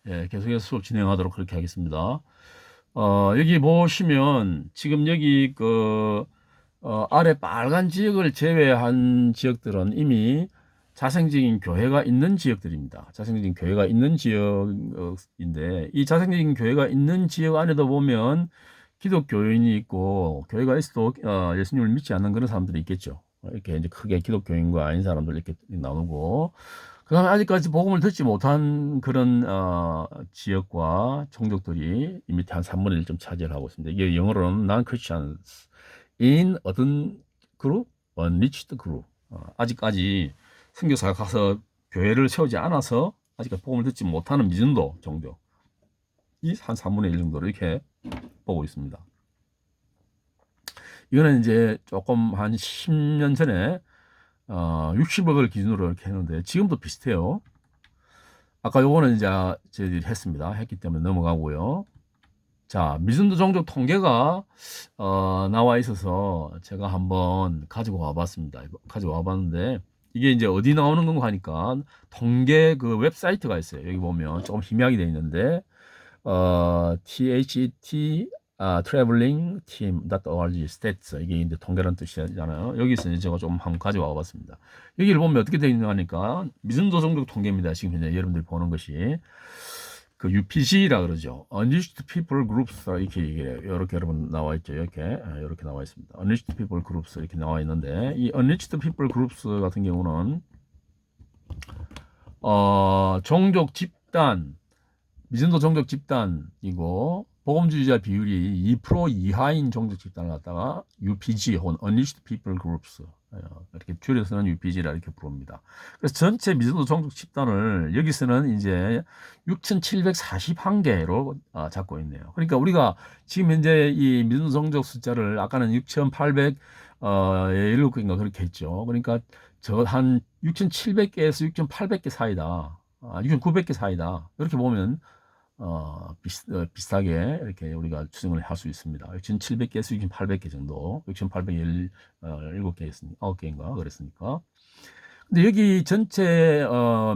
예, 계속해서 수업 진행하도록 그렇게 하겠습니다. 여기 보시면 지금 여기 아래 빨간 지역을 제외한 지역들은 이미 자생적인 교회가 있는 지역들입니다. 자생적인 교회가 있는 지역인데 이 자생적인 교회가 있는 지역 안에도 보면 기독교인이 있고 교회가 있어도 예수님을 믿지 않는 그런 사람들이 있겠죠. 이렇게 이제 크게 기독교인과 아닌 사람들 이렇게 나누고 그다음에 아직까지 복음을 듣지 못한 그런 지역과 종족들이 이 밑에 한 3분의 1좀 차지를 하고 있습니다. 이게 영어로는 non-Christians in 어떤 그룹? unreached group. 아직까지 선교사가 가서 교회를 세우지 않아서 아직까지 복음을 듣지 못하는 미전도 종족이 한 3분의 1 정도로 이렇게 보고 있습니다. 이거는 이제 조금 한 10년 전에 60억을 기준으로 이렇게 했는데 지금도 비슷해요. 아까 요거는 이제 저희들이 했기 때문에 넘어가고요. 자, 미전도 종족 통계가 나와 있어서 제가 한번 가지고 와봤습니다. 가지고 와봤는데 이게 이제 어디 나오는 건가 하니까 통계 그 웹사이트가 있어요. 여기 보면 조금 희미하게 돼 있는데 THET traveling team.org stats 이게 이제 통계라는 뜻이잖아요. 여기서 이제 제가 좀 한번 가져와 봤습니다. 여기를 보면 어떻게 되어 있는가 하니까 미전도 종족 통계입니다. 지금 현재 여러분들이 보는 것이 그 UPG라 그러죠. Unreached People Groups 이렇게 얘기해요. 이렇게 여러분 나와 있죠. 이렇게 나와 있습니다. Unreached People Groups 이렇게 나와 있는데 이 Unreached People Groups 같은 경우는 종족 집단 미전도 종족 집단이고 보금주의자 비율이 2% 이하인 종족 집단을 갖다가 UPG 혹은 Unreached People Groups 이렇게 줄여서는 UPG라 이렇게 부릅니다. 그래서 전체 미전도 종족 집단을 여기서는 이제 6,741개로 잡고 있네요. 그러니까 우리가 지금 현재 이 미전도 종족 숫자를 아까는 6,800 7개인가 그렇게 했죠. 그러니까 저 한 6,700개에서 6,800개 사이다. 6,900개 사이다. 이렇게 보면 비슷하게 이렇게 우리가 추정을 할 수 있습니다. 6,700개에서 6,800개 정도, 6,817개였으니까, 9개인가 그랬으니까. 근데 여기 전체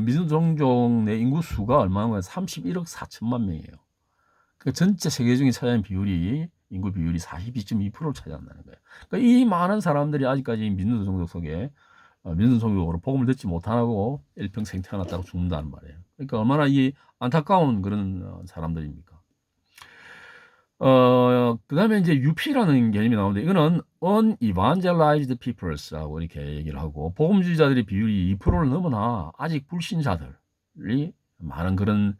미전 종족 내 인구 수가 얼마나 31억 4천만 명이에요. 그 전체 세계 중에 차지하는 비율이 인구 비율이 42.2%를 차지한다는 거예요. 그러니까 이 많은 사람들이 아직까지 민주 종족 속에 민주 종족으로 복음을 듣지 못하고 일평생 태어났다고 죽는다는 말이에요. 그러니까 얼마나 이 안타까운 그런 사람들입니까? 그다음에 이제 UP라는 개념이 나오는데 이거는 unevangelized peoples라고 이렇게 얘기를 하고 복음주의자들의 비율이 2%를 넘어나 아직 불신자들이 많은 그런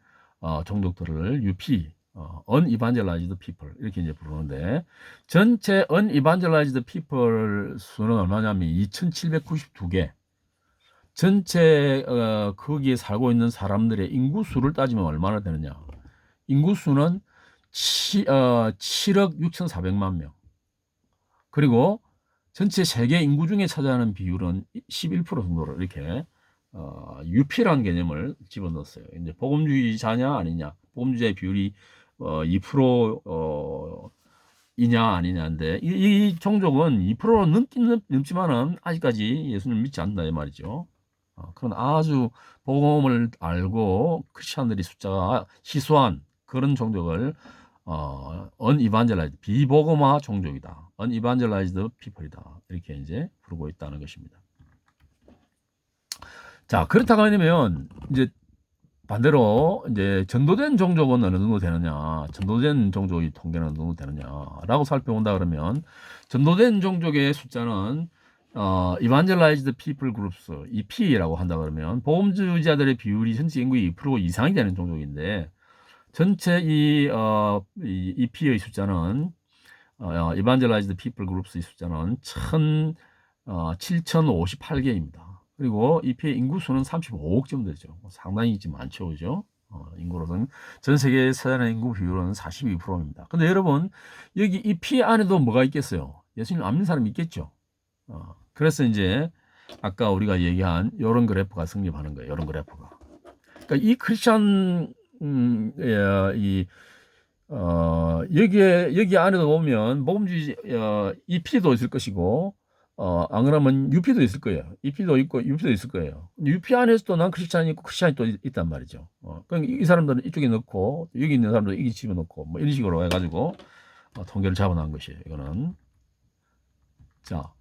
종족들을 UP unevangelized people 이렇게 이제 부르는데 전체 unevangelized people 수는 얼마냐면 2,792개. 전체 거기에 살고 있는 사람들의 인구 수를 따지면 얼마나 되느냐? 인구 수는 7억 6,400만 명. 그리고 전체 세계 인구 중에 차지하는 비율은 11% 정도로 이렇게 UP라는 개념을 집어넣었어요. 이제 복음주의자냐 아니냐, 복음주의자의 비율이 2% 이냐 아니냐인데 이 종족은 2%로 넘지만은 아직까지 예수님을 믿지 않는다 이 말이죠. 그런 아주 복음을 알고 크리스천들이 숫자가 희소한 그런 종족을 unevangelized 비복음화 종족이다. unevangelized people이다. 이렇게 이제 부르고 있다는 것입니다. 자, 그렇다고 하면 이제 반대로 이제 전도된 종족은 어느 정도 되느냐, 전도된 종족의 통계는 어느 정도 되느냐라고 살펴본다 그러면 전도된 종족의 숫자는 evangelized people groups EP라고 한다 그러면 복음주의자들의 비율이 전체 인구의 2% 이상이 되는 종족인데 전체 이 EP의 숫자는 evangelized people groups의 숫자는 7,058개입니다. 그리고 EP의 인구수는 35억 정도 되죠. 상당히 좀 많죠, 그죠? 인구로는 전 세계 사는 인구 비율은 42%입니다. 근데 여러분 여기 EP 안에도 뭐가 있겠어요? 예수님 안 믿는 사람이 있겠죠. 그래서 이제 아까 우리가 얘기한 이런 그래프가 성립하는 거예요. 이런 그래프가. 그러니까 이 크리스천 여기 안에도 보면 복음주의 EP도 있을 것이고 안 그러면 UP도 있을 거예요. EP도 있고 UP도 있을 거예요. UP 안에서도 난 크리스찬이 있고 크리스찬이 또 있단 말이죠. 그러니까 이 사람들은 이쪽에 넣고 여기 있는 사람들 여기 집어넣고 뭐 이런 식으로 해가지고 통계를 잡아놓은 것이에요. 이거는. 자,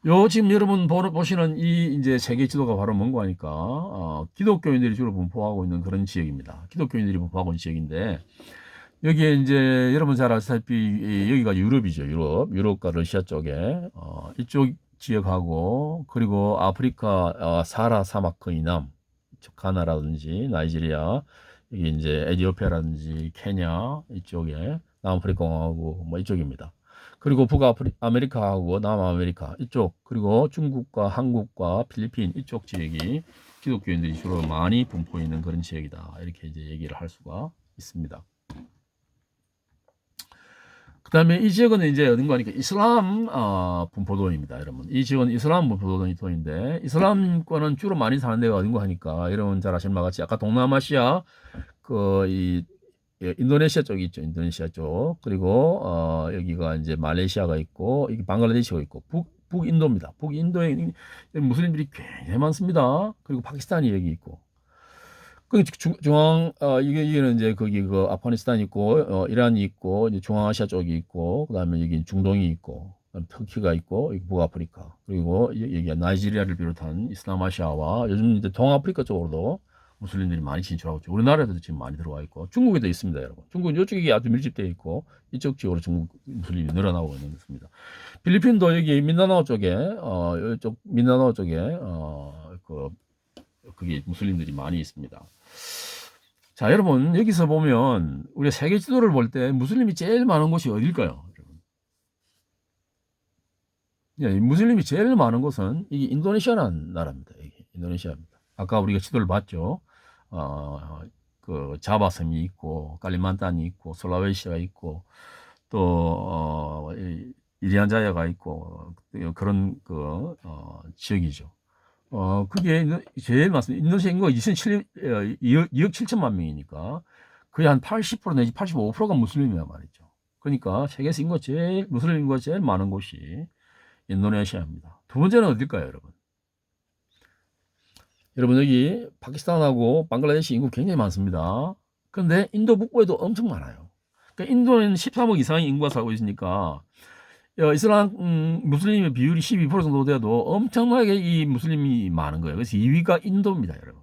요 지금 여러분 보시는 이 이제 세계 지도가 바로 뭔고 하니까 기독교인들이 주로 분포하고 있는 그런 지역입니다. 기독교인들이 분포하고 있는 지역인데 여기에 이제 여러분 잘 아시다시피 여기가 유럽이죠. 유럽과 러시아 쪽에 이쪽 지역하고 그리고 아프리카 사하라 사막 그 이남 가나라든지 나이지리아 여기 이제 에티오피아라든지 케냐 이쪽에 남아프리카 공화국 뭐 이쪽입니다. 그리고 북아메리카하고 남아메리카 이쪽 그리고 중국과 한국과 필리핀 이쪽 지역이 기독교인들이 주로 많이 분포 있는 그런 지역이다. 이렇게 이제 얘기를 할 수가 있습니다. 그 다음에 이 지역은 이제 어딘가 하니까 이슬람 분포도입니다, 여러분. 이 지역은 이슬람 분포도인데 이슬람권은 주로 많이 사는 데가 어딘가 하니까 여러분 잘 아시는 바와 같이 아까 동남아시아 인도네시아 쪽이 있죠, 인도네시아 쪽. 그리고 여기가 이제 말레이시아가 있고 여기 방글라데시가 있고 북인도입니다. 북인도에 무슬림들이 굉장히 많습니다. 그리고 파키스탄이 여기 있고. 그 이게는 이제 거기 그 아프가니스탄 있고 이란이 있고 이제 중앙아시아 쪽이 있고 그다음에 여기 중동이 있고 터키가 있고 여기 북아프리카 그리고 여기 나이지리아를 비롯한 이슬람아시아와 요즘 이제 동아프리카 쪽으로도 무슬림들이 많이 진출하고 있죠. 우리나라에도 지금 많이 들어와 있고 중국에도 있습니다, 여러분. 중국은 이쪽이 아주 밀집되어 있고 이쪽 지역으로 중국 무슬림이 늘어나고 있는 것입니다. 필리핀도 여기 민다나오 쪽에 이쪽 민다나오 쪽에 그게 무슬림들이 많이 있습니다. 자, 여러분 여기서 보면 우리가 세계 지도를 볼 때 무슬림이 제일 많은 곳이 어딜까요? 예, 무슬림이 제일 많은 곳은 이게 인도네시아라는 나라입니다. 이게 인도네시아입니다. 아까 우리가 지도를 봤죠. 그 자바섬이 있고 칼리만탄이 있고 솔라웨시가 있고 또 이리안자야가 있고 그런 지역이죠. 그게 제일 많습니다. 인도네시아 인구가 2억 7천만 명이니까 거의 한 80% 내지 85%가 무슬림이란 말이죠. 그러니까 세계에서 무슬림 인구가 제일 많은 곳이 인도네시아입니다. 두 번째는 어딜까요, 여러분? 여러분 여기 파키스탄하고 방글라데시 인구 굉장히 많습니다. 그런데 인도 북부에도 엄청 많아요. 그러니까 인도는 13억 이상의 인구가 살고 있으니까 이슬람 무슬림의 비율이 12% 정도 돼도 엄청나게 이 무슬림이 많은 거예요. 그래서 2위가 인도입니다, 여러분.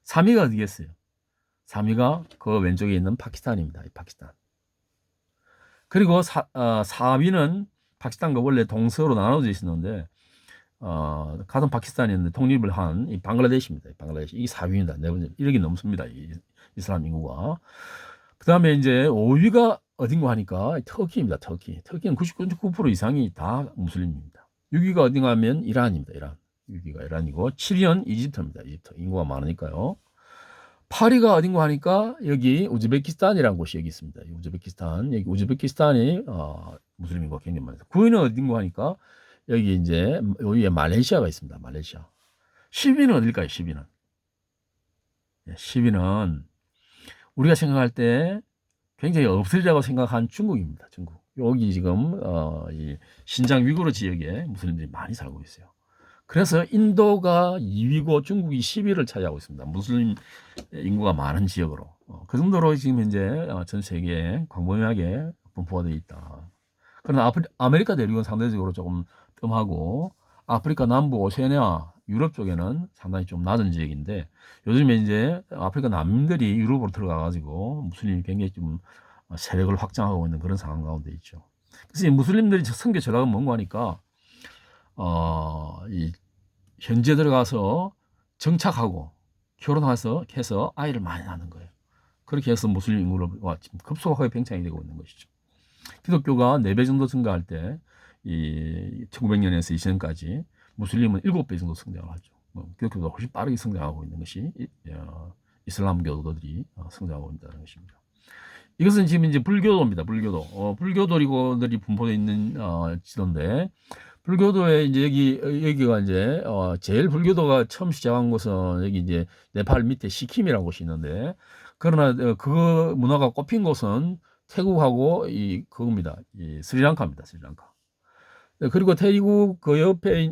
3위가 어디겠어요? 3위가 그 왼쪽에 있는 파키스탄입니다. 파키스탄. 그리고 4위는 파키스탄과 원래 동서로 나눠져 있었는데 같은 파키스탄이었는데 독립을 한 이 방글라데시입니다. 방글라데시 이게 4위입니다. 네 번째 1억이 넘습니다. 이 이슬람 인구가. 그 다음에 이제 5위가 어딘가 하니까 터키입니다. 터키는 99% 이상이 다 무슬림입니다. 6위가 어딘가 하면 이란입니다. 이란. 6위가 이란이고 7위는 이집트입니다. 이집트 인구가 많으니까요. 8위가 어딘가 하니까 여기 우즈베키스탄이라는 곳이 여기 있습니다. 여기 우즈베키스탄이 무슬림 인구가 굉장히 많아요. 9위는 어딘가 하니까 여기 이제 여기에 말레이시아가 있습니다. 말레이시아. 10위는 어딜까요? 10위는 10위는 우리가 생각할 때 굉장히 없으리라고 생각한 중국입니다. 중국. 여기 지금 이 신장 위구르 지역에 무슬림들이 많이 살고 있어요. 그래서 인도가 2위고 중국이 10위를 차지하고 있습니다. 무슬림 인구가 많은 지역으로. 그 정도로 지금 현재 전 세계에 광범위하게 분포가 되어 있다. 그러나 아메리카 대륙은 상대적으로 조금 뜸하고 아프리카 남부 오세아니아 유럽 쪽에는 상당히 좀 낮은 지역인데 요즘에 이제 아프리카 난민들이 유럽으로 들어가 가지고 무슬림이 굉장히 좀 세력을 확장하고 있는 그런 상황 가운데 있죠. 그래서 이 무슬림들이 선교 전략은 뭔가 하니까 이 현지에 들어가서 정착하고 결혼해서 해서 아이를 많이 낳는 거예요. 그렇게 해서 무슬림 인구가 지금 급속하게 팽창이 되고 있는 것이죠. 기독교가 4배 정도 증가할 때, 이 1900년에서 2000년까지 무슬림은 7배 정도 성장을 하죠. 기독교보다 훨씬 빠르게 성장하고 있는 것이 이슬람교도들이 성장하고 있다는 것입니다. 이것은 지금 이제 불교도입니다. 불교도들이 분포되어 있는 지도인데, 불교도에 이제 여기가 이제 제일 불교도가 처음 시작한 곳은 여기 이제 네팔 밑에 시킴이라는 곳이 있는데, 그러나 그 문화가 꼽힌 곳은 태국하고 그겁니다. 이 스리랑카입니다. 스리랑카. 네, 그리고 태국 그 옆에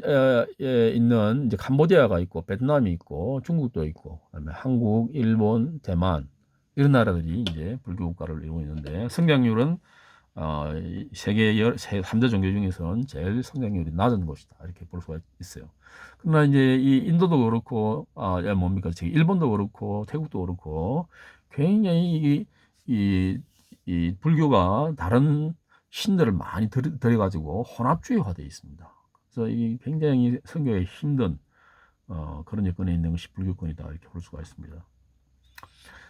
있는 이제 캄보디아가 있고 베트남이 있고 중국도 있고 그다음에 한국, 일본, 대만 이런 나라들이 이제 불교 국가를 이루고 있는데 성장률은 이 세계 3대 종교 중에서는 제일 성장률이 낮은 곳이다 이렇게 볼 수가 있어요. 그러나 이제 이 인도도 그렇고 뭡니까 저기 일본도 그렇고 태국도 그렇고 굉장히 이 불교가 다른 신들을 많이 들여가지고 혼합주의화되어 있습니다. 그래서 이 굉장히 선교에 힘든 그런 여건에 있는 것이 불교권이다 이렇게 볼 수가 있습니다.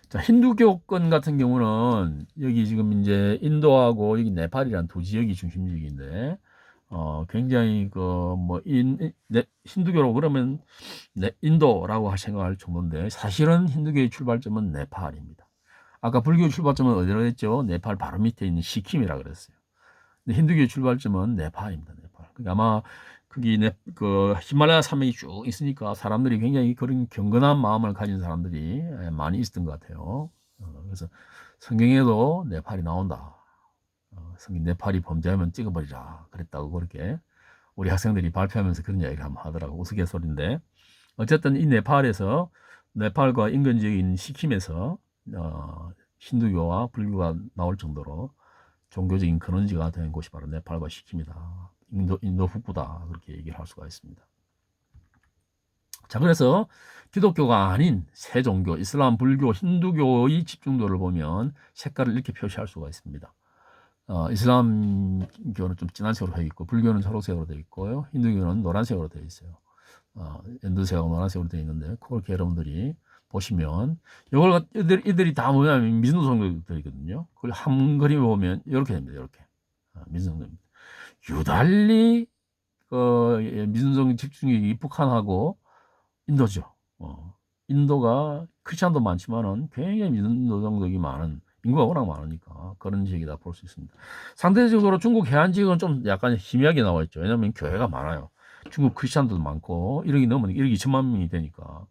자, 힌두교권 같은 경우는 여기 지금 이제 인도하고 여기 네팔이란 두 지역이 중심 지역인데 굉장히 힌두교로 그러면 인도라고 생각할 정도인데 사실은 힌두교의 출발점은 네팔입니다. 아까 불교의 출발점은 어디로 했죠? 네팔 바로 밑에 있는 시킴이라 그랬어요. 근데 힌두교의 출발점은 네팔입니다. 네팔. 그러니까 아마 거기 그 히말라야 산맥이 쭉 있으니까 사람들이 굉장히 그런 경건한 마음을 가진 사람들이 많이 있었던 것 같아요. 그래서 성경에도 네팔이 나온다. 성경 네팔이 범죄하면 찍어버리라. 그랬다고 그렇게 우리 학생들이 발표하면서 그런 이야기를 한번 하더라고. 우스갯소리인데 어쨌든 이 네팔에서 네팔과 인근 지역에 있는 시킴에서 힌두교와 불교가 나올 정도로 종교적인 근원지가 된 곳이 바로 네팔과 시킴이다. 인도 북부다. 그렇게 얘기를 할 수가 있습니다. 자, 그래서 기독교가 아닌 세 종교, 이슬람, 불교, 힌두교의 집중도를 보면 색깔을 이렇게 표시할 수가 있습니다. 이슬람교는 좀 진한색으로 되어 있고, 불교는 초록색으로 되어 있고요. 힌두교는 노란색으로 되어 있어요. 연두색하고 노란색으로 되어 있는데, 그렇게 여러분들이 보시면, 이들이 다 뭐냐면 미신도 종교들이거든요. 그걸 한 그림을 보면 이렇게 됩니다. 이렇게. 미신종교입니다. 유달리 미신종 집중력이 북한하고 인도죠. 인도가 크리스찬도 많지만은 굉장히 미신종족이 많은 인구가 워낙 많으니까 그런 지역이다 볼 수 있습니다. 상대적으로 중국 해안 지역은 좀 약간 희미하게 나와 있죠. 왜냐하면 교회가 많아요. 중국 크리스찬도 많고 1억 2천만 명이 되니까.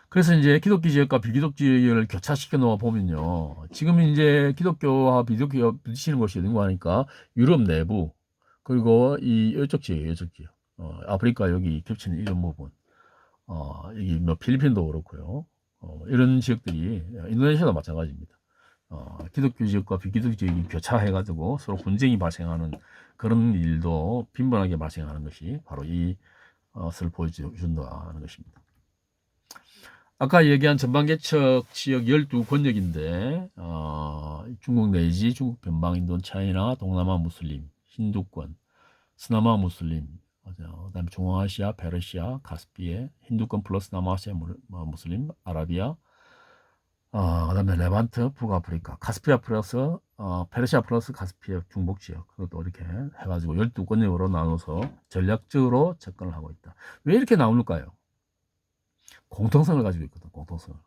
그래서 이제 기독교 지역과 비기독교 지역을 교차시켜 놓아 보면요. 지금 이제 기독교와 비기독교가 부딪히는 곳이 어딘가 하니까 유럽 내부, 그리고 이쪽 지역, 이쪽 지역. 아프리카 여기 겹치는 이런 부분. 여기 뭐 필리핀도 그렇고요. 이런 지역들이 인도네시아도 마찬가지입니다. 기독교 지역과 비기독교 지역이 교차해가지고 서로 분쟁이 발생하는 그런 일도 빈번하게 발생하는 것이 바로 이것을 보여준다는 것입니다. 아까 얘기한 전방개척 지역 12권역인데 중국 내지 중국 변방, 인도, 차이나, 동남아 무슬림, 힌두권, 스나마 무슬림, 그다음에 중앙아시아, 페르시아, 카스피에, 힌두권 플러스 남아시아 무슬림, 아라비아, 그다음에 레반트, 북아프리카, 카스피아 플러스 페르시아 플러스 카스피아 중복 지역, 그것도 이렇게 해가지고 12권역으로 나눠서 전략적으로 접근을 하고 있다. 왜 이렇게 나눌까요? 공통성을 가지고 있거든. 공통성을.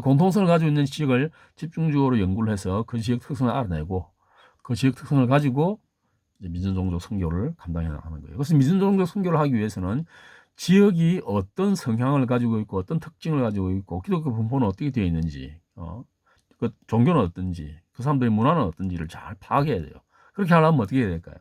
공통성을 가지고 있는 지역을 집중적으로 연구를 해서 그 지역 특성을 알아내고 그 지역 특성을 가지고 미전종족 선교를 감당해 나가는 거예요. 그래서 미전종족 선교를 하기 위해서는 지역이 어떤 성향을 가지고 있고 어떤 특징을 가지고 있고 기독교 분포는 어떻게 되어 있는지 그 종교는 어떤지 그 사람들의 문화는 어떤지를 잘 파악해야 돼요. 그렇게 하려면 어떻게 해야 될까요?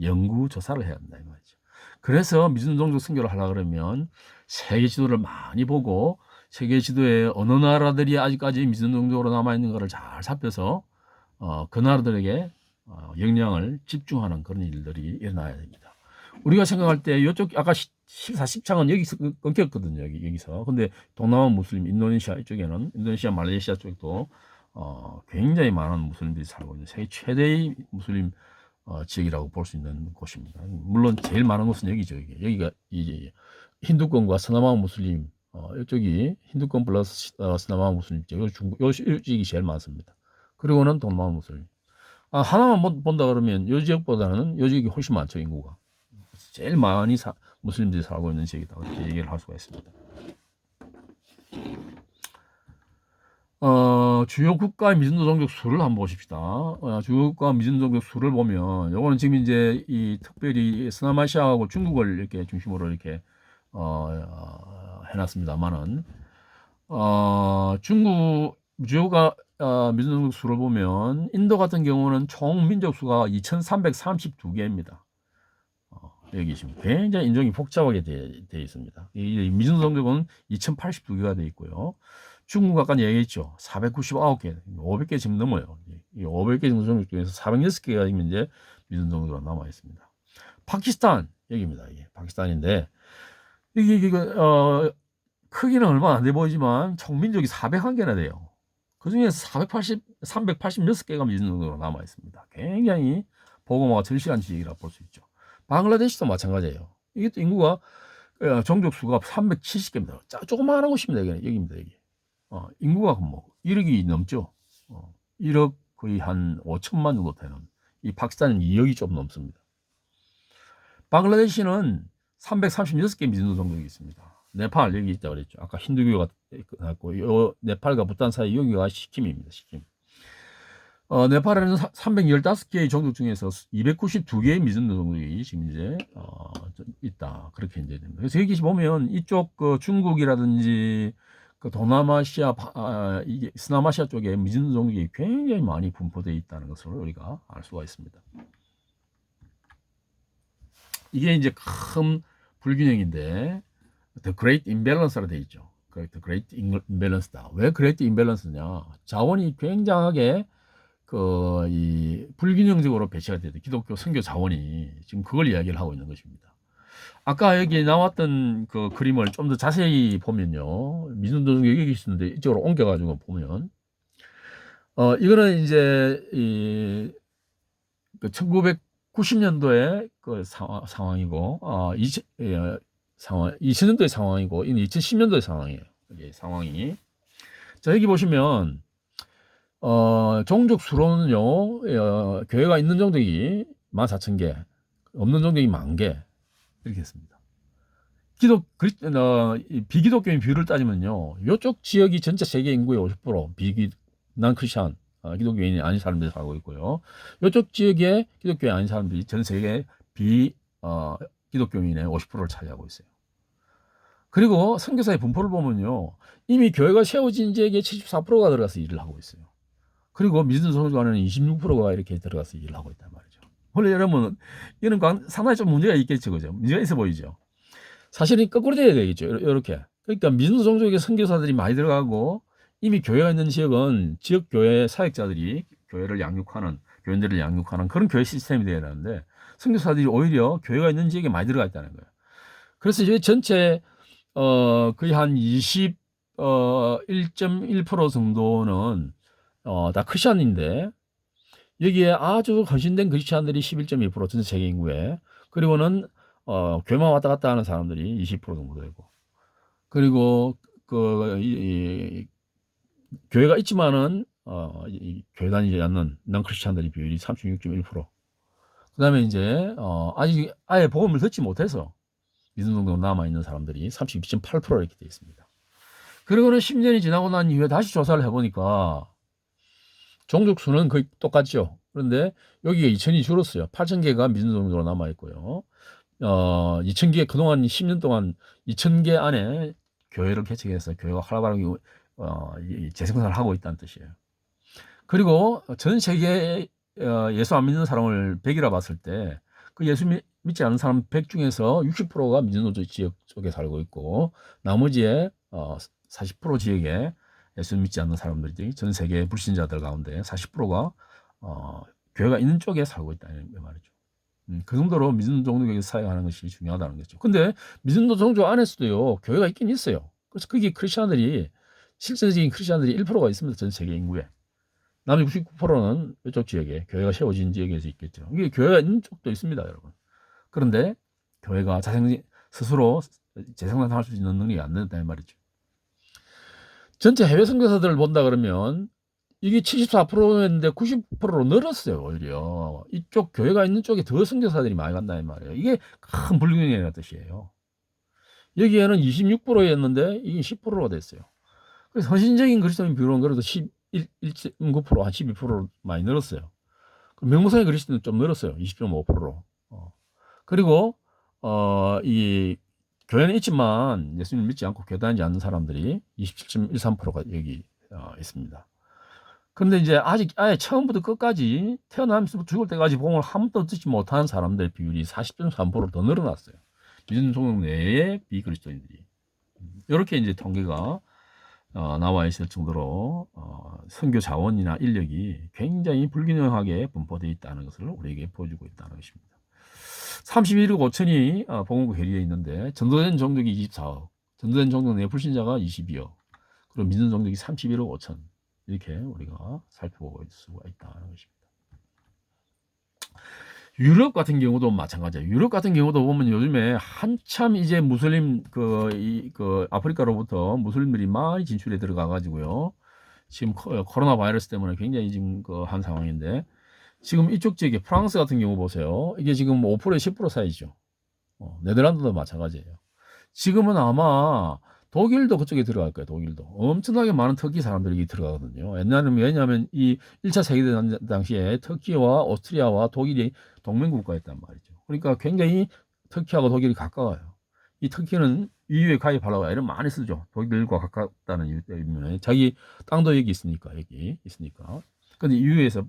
연구 조사를 해야 한다 이 말이죠. 그래서 미전종족 선교를 하려 그러면 세계 지도를 많이 보고 세계 지도에 어느 나라들이 아직까지 미전종족으로 남아 있는 것을 잘 살펴서 그 나라들에게 역량을 집중하는 그런 일들이 일어나야 됩니다. 우리가 생각할 때 이쪽 아까 14, 10장은 여기서 끊겼거든요. 여기서. 근데 동남아 무슬림, 인도네시아 이쪽에는 인도네시아, 말레이시아 쪽도 굉장히 많은 무슬림들이 살고 있는 세계 최대의 무슬림 지역이라고 볼 수 있는 곳입니다. 물론 제일 많은 곳은 여기죠. 여기가 이제 힌두권과 스나마 무슬림 이쪽이 힌두권 플러스 스나마 무슬림 지역, 요 지역이 제일 많습니다. 그리고는 동남아 무슬림. 하나만 본다 그러면 요 지역보다는 요 지역이 훨씬 많죠, 인구가. 제일 많이 무슬림들이 살고 있는 지역이다. 이렇게 얘기를 할 수가 있습니다. 주요 국가 미전도 종족 수를 한번 보십시다. 주요 국가 미전도 종족 수를 보면, 요거는 지금 이제 특별히 서남아시아하고 중국을 이렇게 중심으로 이렇게, 해놨습니다만은, 중국, 주요가 민족 종족 수를 보면 인도 같은 경우는 총 민족 수가 2,332개입니다. 여기 계십니다. 굉장히 인종이 복잡하게 되어 있습니다. 이 민족 종족은 2,082개가 되어 있고요. 중국 아까 얘기했죠. 499개, 500개 지금 넘어요. 이 500개 정도 종족 중에서 406개가 지금 이제 민족 종족으로 남아 있습니다. 파키스탄 여기입니다. 이게 파키스탄인데 이게 크기는 얼마 안 돼 보이지만 총민족이 401개나 돼요. 그 중에서 380 몇 개가 민족으로 남아 있습니다. 굉장히 보고마가 절실한 지역이라 볼 수 있죠. 방글라데시도 마찬가지예요. 이게 또 인구가 종족 수가 370개입니다. 조그마한 곳입니다. 여기입니다. 여기. 인구가 뭐 1억이 넘죠. 1억 거의 한 5천만 정도 되는. 이 파키스탄은 2억이 좀 넘습니다. 방글라데시는 336개 민족 종족이 있습니다. 네팔 여기 있다고 그랬죠. 아까 힌두교가 있고 네팔과 부탄 사이 여기가 시킴입니다. 시킴. 네팔에는 315개의 종족 중에서 292개의 미존 종족이 지금 이제 있다. 그렇게 이제 됩니다. 그래서 여기 보면 이쪽 그 중국이라든지 그 동남아시아, 이게 서남아시아 쪽에 미존 종족이 굉장히 많이 분포되어 있다는 것을 우리가 알 수가 있습니다. 이게 이제 큰 불균형인데 The Great Imbalance라 되어 있죠. The Great Imbalance다. 왜 Great Imbalance냐? 자원이 굉장하게 이 불균형적으로 배치가 되는 기독교 선교 자원이 지금 그걸 이야기를 하고 있는 것입니다. 아까 여기 나왔던 그 그림을 좀 더 자세히 보면요. 미존족 여기 있는데 이쪽으로 옮겨가지고 보면 이거는 이제 그 1990년도에 그 상황이고 2000년도의 상황이고 이는 2010년도의 상황이에요. 이게 상황이. 자, 여기 보시면 종족 수로는요, 교회가 있는 종족이 14,000개, 없는 종족이 10,000개, 이렇게 했습니다. 비기독교인 비율을 따지면요, 이쪽 지역이 전체 세계 인구의 50%, 난 크리스찬, 기독교인이 아닌 사람들이 살고 있고요. 이쪽 지역에 기독교인이 아닌 사람들이 전 세계 기독교인의 50%를 차지하고 있어요. 그리고 선교사의 분포를 보면요, 이미 교회가 세워진 지역에 74%가 들어가서 일을 하고 있어요. 그리고 미전 선교안에는 26%가 이렇게 들어가서 일을 하고 있단 말이죠. 원래 여러분, 이런 상당히 좀 문제가 있겠죠, 그죠? 문제가 있어 보이죠? 사실은 거꾸로 돼야 되겠죠, 이렇게. 그러니까 미전 종족의 선교사들이 많이 들어가고 이미 교회가 있는 지역은 지역 교회 사역자들이 교회를 양육하는, 교인들을 양육하는 그런 교회 시스템이 되어야 되는데 선교사들이 오히려 교회가 있는 지역에 많이 들어가 있다는 거예요. 그래서 저희 전체 거의 한 1.1% 정도는 다 크리스찬인데 여기에 아주 헌신된 크리스찬들이 11.2% 전체 세계 인구에, 그리고는 교회만 왔다 갔다 하는 사람들이 20% 정도 되고, 그리고 교회가 있지만은 교회 다니지 않는 난 크리스찬들의 비율이 36.1%. 그다음에 이제 아직 아예 복음을 듣지 못해서 믿음 정도 남아 있는 사람들이 32.8% 이렇게 되어 있습니다. 그리고는 10년이 지나고 난 이후에 다시 조사를 해보니까 종족 수는 거의 똑같죠. 그런데 여기가 2,000이 줄었어요. 8,000개가 미전 종족으로 남아 있고요. 2,000개 그동안 10년 동안 2,000개 안에 교회를 개척해서 교회가 활발하게 재생산을 하고 있다는 뜻이에요. 그리고 전 세계 예수 안 믿는 사람을 100이라 봤을 때 그 예수 믿지 않는 사람 100 중에서 60%가 미전도적 지역 쪽에 살고 있고 나머지의 40% 지역에 예수 믿지 않는 사람들이 전 세계 불신자들 가운데 40%가 교회가 있는 쪽에 살고 있다는 말이죠. 그 정도로 미전도 종족에서 사역하는 것이 중요하다는 거죠. 근데 미전도 종족 안에서도요 교회가 있긴 있어요. 그래서 거기 크리스천들이 실제적인 크리스천들이 1%가 있습니다. 전 세계 인구에. 나머지 99%는 이쪽 지역에 교회가 세워진 지역에서 있겠죠. 이게 교회가 있는 쪽도 있습니다, 여러분. 그런데 교회가 스스로 재생산할 수 있는 능력이 안 된다는 말이죠. 전체 해외 선교사들을 본다 그러면 이게 74%였는데 90%로 늘었어요, 오히려. 이쪽 교회가 있는 쪽에 더 선교사들이 많이 간다는 말이에요. 이게 큰 불균형이라는 뜻이에요. 여기에는 26%였는데 이게 10%가 됐어요. 그래서 헌신적인 그리스도인 비율은 그래도 1.9%, 한 12%로 많이 늘었어요. 명목상의 그리스도는 좀 늘었어요. 20.5%로. 그리고 이 교회는 있지만 예수님을 믿지 않고 교회 다니지 않는 사람들이 27.13%가 여기 있습니다. 근데 이제 아직 아예 처음부터 끝까지 태어나면서 죽을 때까지 복음을 한 번도 듣지 못한 사람들의 비율이 40.3%더 늘어났어요. 민족종 내의 비그리스도인들이. 이렇게 이제 통계가 나와 있을 정도로 선교 자원이나 인력이 굉장히 불균형하게 분포되어 있다는 것을 우리에게 보여주고 있다는 것입니다. 31억 5천이 복음국 회리에 있는데 전도된 종족이 24억, 전도된 종족 내 불신자가 22억, 그리고 믿는 종족이 31억 5천. 이렇게 우리가 살펴볼 수가 있다는 것입니다. 유럽 같은 경우도 마찬가지예요. 유럽 같은 경우도 보면 요즘에 한참 이제 무슬림 그 아프리카로부터 무슬림들이 많이 진출해 들어가 가지고요. 지금 코로나 바이러스 때문에 굉장히 지금 한 상황인데, 지금 이쪽 지역에 프랑스 같은 경우 보세요. 이게 지금 5%에 10% 사이죠. 네덜란드도 마찬가지예요. 지금은 아마 독일도 그쪽에 들어갈 거예요. 독일도 엄청나게 많은 터키 사람들이 들어가거든요. 옛날에는, 왜냐하면 이 1차 세계대전 당시에 터키와 오스트리아와 독일이 동맹국가였단 말이죠. 그러니까 굉장히 터키하고 독일이 가까워요. 이 터키는 EU에 가입하려고 애를 많이 쓰죠. 독일과 가깝다는 이유 때문에. 자기 땅도 여기 있으니까. 근데 EU에서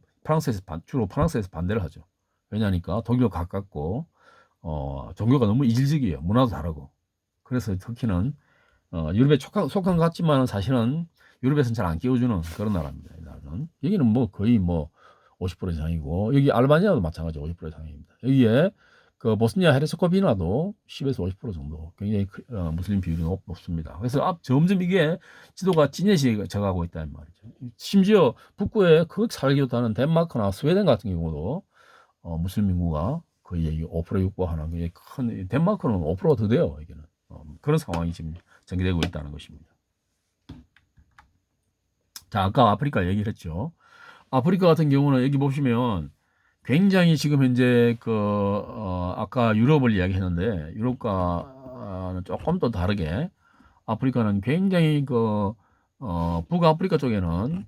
주로 프랑스에서 반대를 하죠. 왜냐하니까 독일과 가깝고 종교가 너무 이질적이에요. 문화도 다르고. 그래서 터키는 유럽에 속한 것 같지만 사실은 유럽에서는 잘 안 끼워주는 그런 나라입니다. 이 나라는. 여기는 뭐 거의 뭐 50% 이상이고, 여기 알바니아도 마찬가지 50% 이상입니다. 여기에 그 보스니아 헤르체고비나도 10에서 50% 정도 굉장히 무슬림 비율이 높습니다. 그래서 점점 이게 지도가 진해져 가고 있다는 말이죠. 심지어 북부에 극 살기 좋다는 덴마크나 스웨덴 같은 경우도 무슬림 인구가 거의 5% 육박하는 게 큰, 덴마크는 5%가 더 돼요. 이게는 그런 상황이 지금 전개되고 있다는 것입니다. 자, 아까 아프리카 얘기를 했죠. 아프리카 같은 경우는 여기 보시면 굉장히 지금 현재 아까 유럽을 이야기했는데, 유럽과는 조금 더 다르게 아프리카는 굉장히 북아프리카 쪽에는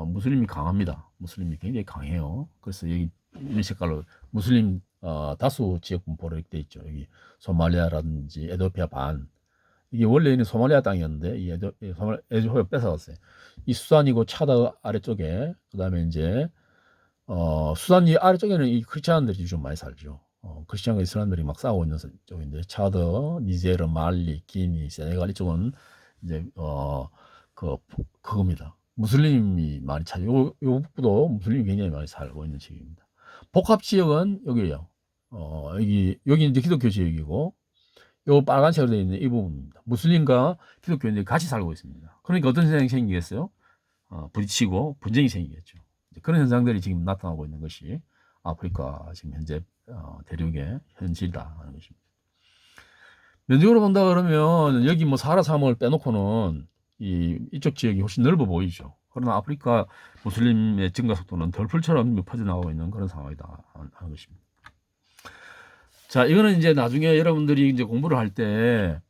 무슬림이 강합니다. 무슬림이 굉장히 강해요. 그래서 여기 이 색깔로 무슬림 다수 지역 분포로 이렇게 돼 있죠. 여기 소말리아라든지 에티오피아 반. 이게 원래는 소말리아 땅이었는데 이 에티오피아 뺏어갔어요. 이 수단이고 차드 아래쪽에, 그다음에 이제 수단 이 아래쪽에는 이 크리스찬들이 좀 많이 살죠. 크리스찬과 이슬람들이 막 싸우고 있는 쪽인데, 차드, 니제르, 말리, 기니, 세네갈 이쪽은 이제 그겁니다. 무슬림이 많이 요 북부도 무슬림이 굉장히 많이 살고 있는 지역입니다. 복합 지역은 여기예요. 여기 이제 기독교 지역이고, 요 빨간색으로 되어 있는 이 부분입니다. 무슬림과 기독교인들이 같이 살고 있습니다. 그러니까 어떤 현상이 생기겠어요? 부딪히고 분쟁이 생기겠죠. 그런 현상들이 지금 나타나고 있는 것이 아프리카 지금 현재 대륙의 현실이다 하는 것입니다. 면적으로 본다 그러면 여기 뭐 사하라 사막을 빼놓고는 이쪽 지역이 훨씬 넓어 보이죠. 그러나 아프리카 무슬림의 증가 속도는 덜풀처럼 퍼져나가고 있는 그런 상황이다 하는 것입니다. 자, 이거는 이제 나중에 여러분들이 이제 공부를 할 때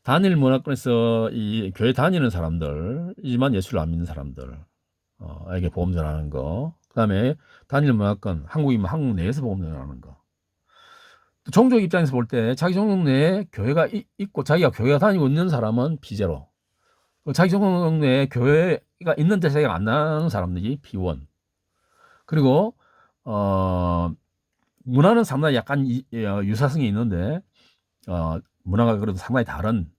단일 문화권에서 이 교회 다니는 사람들이지만 예수를 안 믿는 사람들 에게 보험 전하는 거, 그다음에 단일 문화권, 한국이면 한국 내에서 보험 전하는 거. 또 종족 입장에서 볼 때 자기 종족 내에 교회가 있고 자기가 교회가 다니고 있는 사람은 비제로, 자기 종족 내에 교회가 있는데 자기가 안 나가는 사람들이 비원. 그리고 문화는 상당히 약간 유사성이 있는데 문화가 그래도 상당히 다른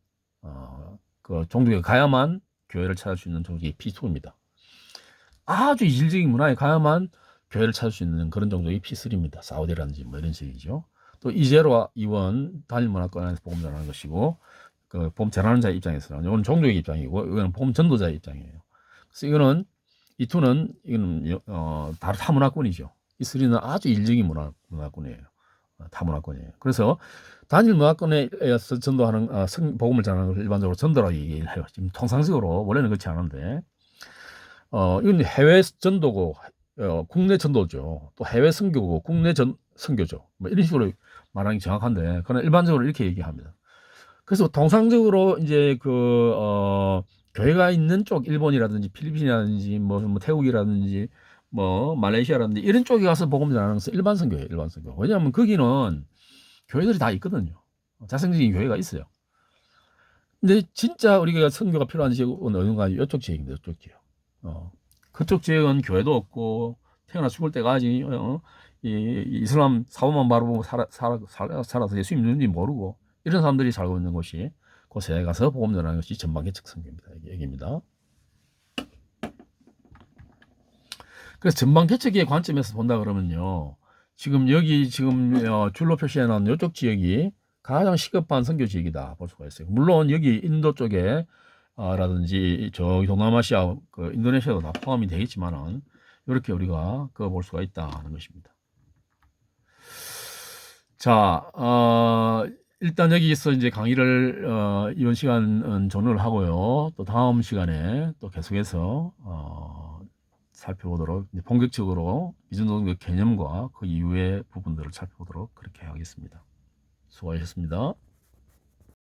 그 종족에 가야만 교회를 찾을 수 있는 종족이 P2입니다. 아주 이질적인 문화에 가야만 교회를 찾을 수 있는 그런 종족이 P3입니다. 사우디라든지 뭐 이런 식이죠. 또 이제로와 이원 단일 문화권에서 복음 전하는 것이고, 그 복음 전하는 자의 입장에서는 이건 종족의 입장이고, 이거는 복음 전도자의 입장이에요. 그래서 이거는 이 투는 이거는 다른 타문화권이죠. 이 쓰리는 아주 일적인 문화권이에요. 타문화권이에요. 그래서 단일 문화권에서 전도하는 복음을 전하는 것을 일반적으로 전도라고 얘기를 해요. 지금 통상적으로 원래는 그렇지 않은데 이건 해외 전도고 국내 전도죠. 또 해외 선교고 국내 선교죠. 뭐 이런 식으로 말하는 게 정확한데, 그러나 일반적으로 이렇게 얘기합니다. 그래서 통상적으로 이제 교회가 있는 쪽, 일본이라든지 필리핀이라든지 뭐 태국이라든지 뭐 말레이시아라든지 이런 쪽에 가서 복음 전하는 것은 일반 선교예요. 일반 선교. 왜냐하면 거기는 교회들이 다 있거든요. 자생적인 교회가 있어요. 근데 진짜 우리가 선교가 필요한 지역은 어딘가 이쪽 지역입니다. 이쪽 지역. 그쪽 지역은 교회도 없고 태어나 죽을 때까지 이 이슬람 사고만 바라보고 살아서 예수 믿는지 모르고 이런 사람들이 살고 있는 곳이 곳에 가서 복음 전하는 것이 전방개척 선교입니다. 얘기입니다. 그래서 전방개척의 관점에서 본다 그러면요. 지금 여기 줄로 표시해 놓은 이쪽 지역이 가장 시급한 선교 지역이다 볼 수가 있어요. 물론 여기 인도 쪽에 라든지 저기 동남아시아 그 인도네시아도 다 포함이 되겠지만은 이렇게 우리가 그 볼 수가 있다는 것입니다. 자, 일단 여기서 이제 강의를 이번 시간은 종료를 하고요. 또 다음 시간에 또 계속해서 살펴보도록 본격적으로 미전도적 개념과 그 이후의 부분들을 살펴보도록 그렇게 하겠습니다. 수고하셨습니다.